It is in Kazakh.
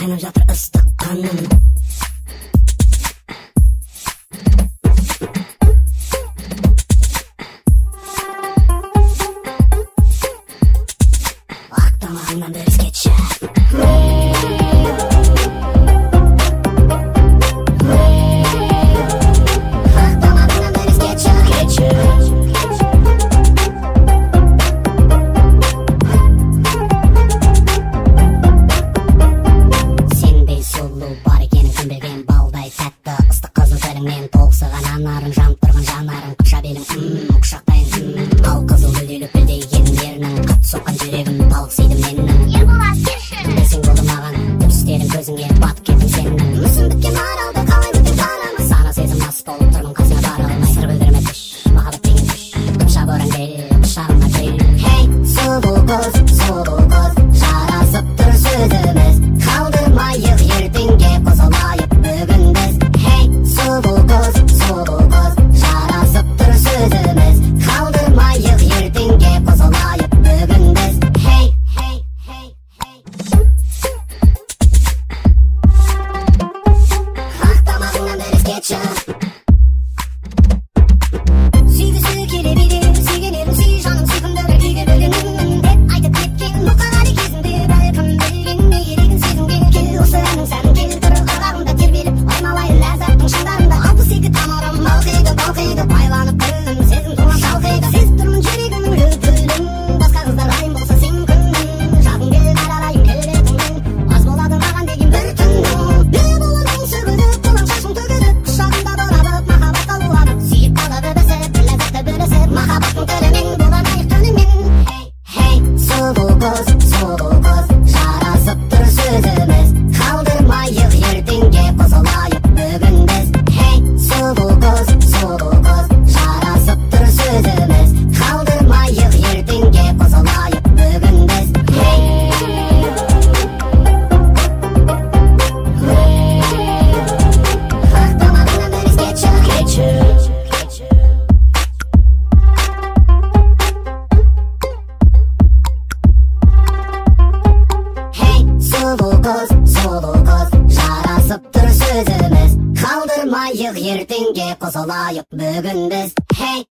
Qaynab жатыр ыстық қаным. Tamamından bir skeç. Sendей сұлу бар екенін кім білген, балдай тәтті ыстық қызыл тіліңнен толықсыған анарың, жанып тұрған жанарың, құша белің құшақтайын. Ал қызыл гүлдейлік гүлдеген ерінің, қатты соққан жүрегім талықсиды менің. Білсең болды маған түп істерім, көзіңе батып кеттім сенің. Мүсін біткен аралда қалай біткен қарама, сана сезім мас болып тұрмын қасына бара алмай. Сыр білдірме түш, махаббат деген түш, қыпша бөріңдей құшағыма кел. Хей, сұлу қыз, жарасып тұр сөзіміз, қалдырмайық ертеңге қосылайық бүгін біз. Хей, сұлу қыз, жарасып тұр сөзіміз, қалдырмайық ертеңге қосылайық бүгін біз. Хей, ақ тамағыңнан бір скетчі. Сүйгісі келе берер, сүйгенерім сүй жаным, сүйкімді бір күйге бөленемін деп айтып кеткен мұқағали кезінде, бәлкім білген не керегін сезімге кел. Осы әнің сәнің кел тұрып ырғағымда тербеліп оймалайын ләззаттың шыңдарында. 62 тамырым балқиды байланып күлім, сезім туған шалқиды. Сезіп тұрмын жүрегімнің лүпілін, басқа қыздар дайын болса сен күннің, жағын кел аралайын келбетіңнің, аз болады маған деген бір түннің. Не болудың сөгіліп, қолаң шашың төгіліп, құшағымда бұралып махаббатқа уланып, сүйіп қалып өбісіп, ләззатты бөлісіп, махаббаттың тілімен боланайық түнімен. Хей, сұлу қыз, жарасып тұр сөзіміз, қалдырмайық ертеңге қосылайық бүгін біз. Хей, сұлу қыз, жарасып тұр сөзіміз, қалдырмайық ертеңге қосылайық бүгін біз. Хей, ақ тамағыңнан бір скетчі. Хей, сұлу қыз, жарасып тұр сөзіміз, қалдырмайық ертеңге қосылайық бүгін біз. Хей.